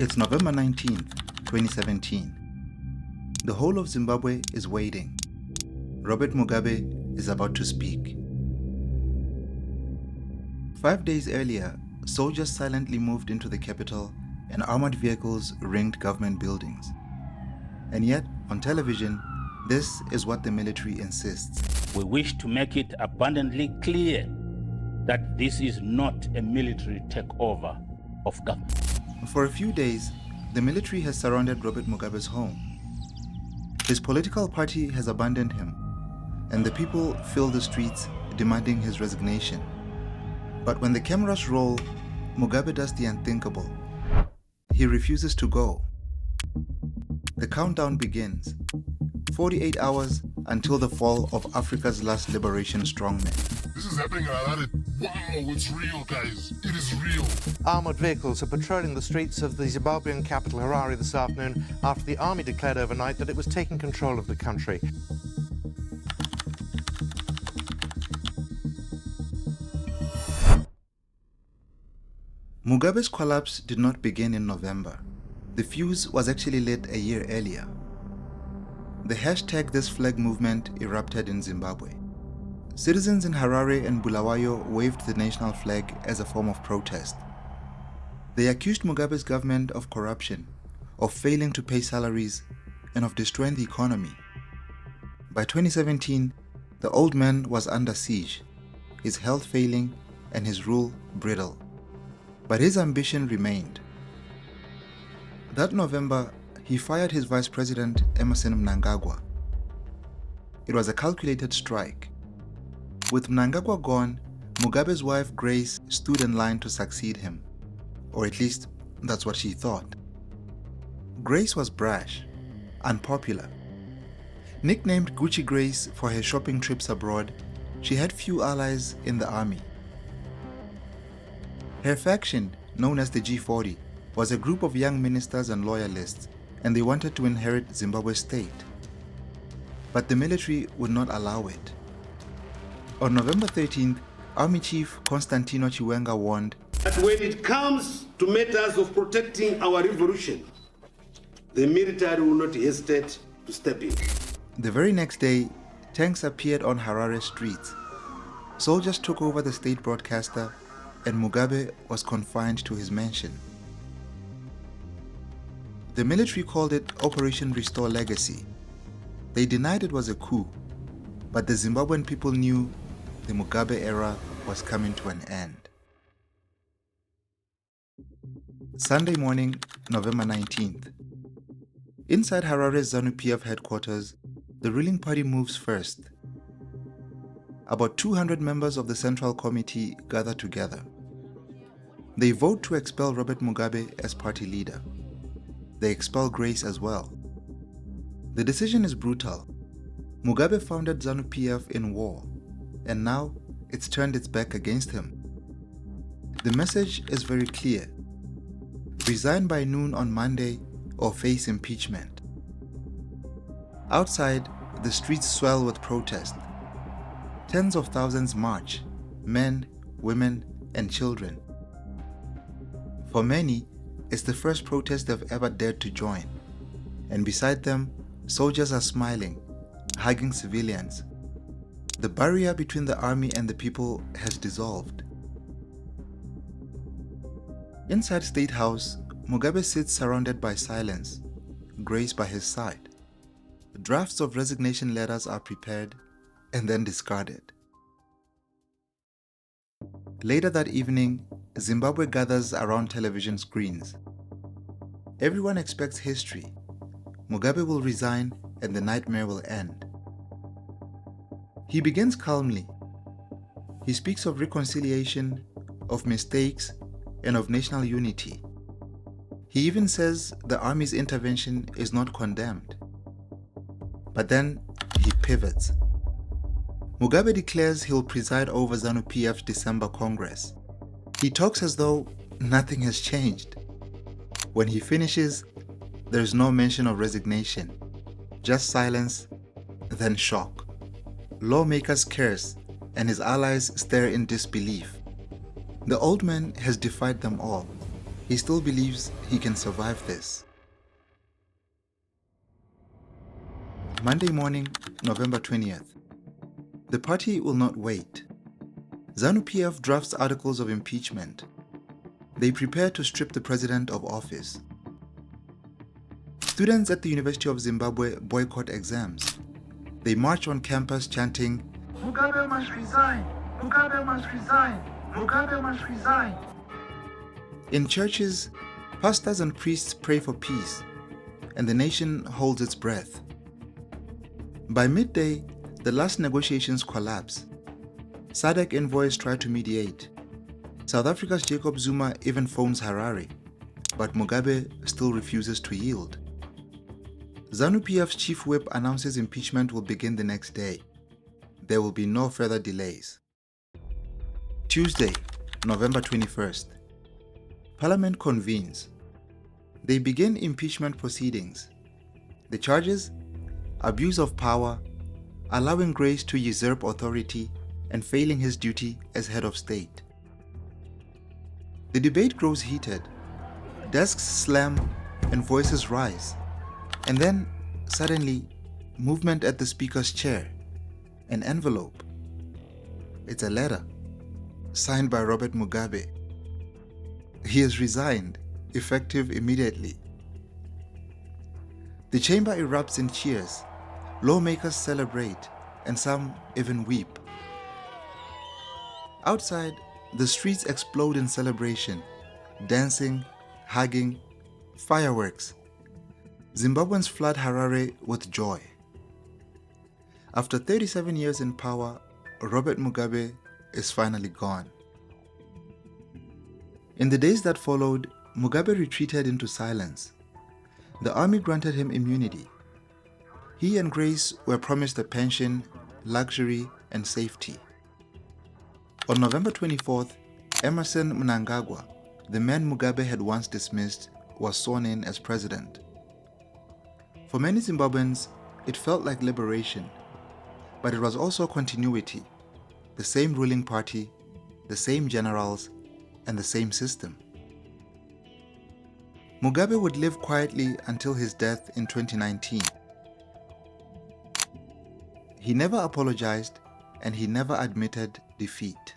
It's November 19th, 2017. The whole of Zimbabwe is waiting. Robert Mugabe is about to speak. 5 days earlier, soldiers silently moved into the capital and armored vehicles ringed government buildings. And yet, on television, this is what the military insists. We wish to make it abundantly clear that this is not a military takeover of government. For a few days, the military has surrounded Robert Mugabe's home. His political party has abandoned him, and the people fill the streets demanding his resignation. But when the cameras roll, Mugabe does the unthinkable. He refuses to go. The countdown begins. 48 hours until the fall of Africa's last liberation strongman. This is happening in Harare. Wow, it's real, guys. It is real. Armoured vehicles are patrolling the streets of the Zimbabwean capital, Harare, this afternoon after the army declared overnight that it was taking control of the country. Mugabe's collapse did not begin in November. The fuse was actually lit a year earlier. The #ThisFlag movement erupted in Zimbabwe. Citizens in Harare and Bulawayo waved the national flag as a form of protest. They accused Mugabe's government of corruption, of failing to pay salaries, and of destroying the economy. By 2017, the old man was under siege, his health failing and his rule brittle. But his ambition remained. That November, he fired his vice president, Emmerson Mnangagwa. It was a calculated strike. With Mnangagwa gone, Mugabe's wife Grace stood in line to succeed him. Or at least, that's what she thought. Grace was brash, unpopular. Nicknamed Gucci Grace for her shopping trips abroad, she had few allies in the army. Her faction, known as the G40, was a group of young ministers and loyalists, and they wanted to inherit Zimbabwe's state. But the military would not allow it. On November 13th, Army Chief Constantino Chiwenga warned that when it comes to matters of protecting our revolution, the military will not hesitate to step in. The very next day, tanks appeared on Harare streets. Soldiers took over the state broadcaster, and Mugabe was confined to his mansion. The military called it Operation Restore Legacy. They denied it was a coup, but the Zimbabwean people knew the Mugabe era was coming to an end. Sunday morning, November 19th. Inside Harare's ZANU-PF headquarters, the ruling party moves first. About 200 members of the Central Committee gather together. They vote to expel Robert Mugabe as party leader. They expel Grace as well. The decision is brutal. Mugabe founded ZANU-PF in war, and now it's turned its back against him. The message is very clear. Resign by noon on Monday or face impeachment. Outside, the streets swell with protest. Tens of thousands march, men, women, and children. For many, it's the first protest they've ever dared to join. And beside them, soldiers are smiling, hugging civilians. The barrier between the army and the people has dissolved. Inside State House, Mugabe sits surrounded by silence, Grace by his side. Drafts of resignation letters are prepared and then discarded. Later that evening, Zimbabwe gathers around television screens. Everyone expects history. Mugabe will resign and the nightmare will end. He begins calmly. He speaks of reconciliation, of mistakes, and of national unity. He even says the army's intervention is not condemned. But then he pivots. Mugabe declares he'll preside over ZANU-PF's December Congress. He talks as though nothing has changed. When he finishes, there is no mention of resignation, just silence, then shock. Lawmakers curse, and his allies stare in disbelief. The old man has defied them all. he still believes he can survive this. Monday morning, November 20th. The party will not wait. ZANU-PF drafts articles of impeachment. They prepare to strip the president of office. Students at the University of Zimbabwe boycott exams. They march on campus chanting, "Mugabe must resign! Mugabe must resign! Mugabe must resign!" In churches, pastors and priests pray for peace, and the nation holds its breath. By midday, the last negotiations collapse. SADC envoys try to mediate. South Africa's Jacob Zuma even phones Harare, but Mugabe still refuses to yield. ZANU-PF's chief whip announces impeachment will begin the next day. There will be no further delays. Tuesday, November 21st. Parliament convenes. They begin impeachment proceedings. The charges? Abuse of power, allowing Grace to usurp authority, and failing his duty as head of state. The debate grows heated. Desks slam and voices rise. And then, suddenly, movement at the speaker's chair. An envelope. It's a letter, signed by Robert Mugabe. He has resigned, effective immediately. The chamber erupts in cheers. Lawmakers celebrate, and some even weep. Outside, the streets explode in celebration, dancing, hugging, fireworks. Zimbabweans flood Harare with joy. After 37 years in power, Robert Mugabe is finally gone. In the days that followed, Mugabe retreated into silence. The army granted him immunity. He and Grace were promised a pension, luxury, and safety. On November 24th, Emerson Mnangagwa, the man Mugabe had once dismissed, was sworn in as president. For many Zimbabweans, it felt like liberation, but it was also continuity, the same ruling party, the same generals, and the same system. Mugabe would live quietly until his death in 2019. He never apologized, and he never admitted defeat.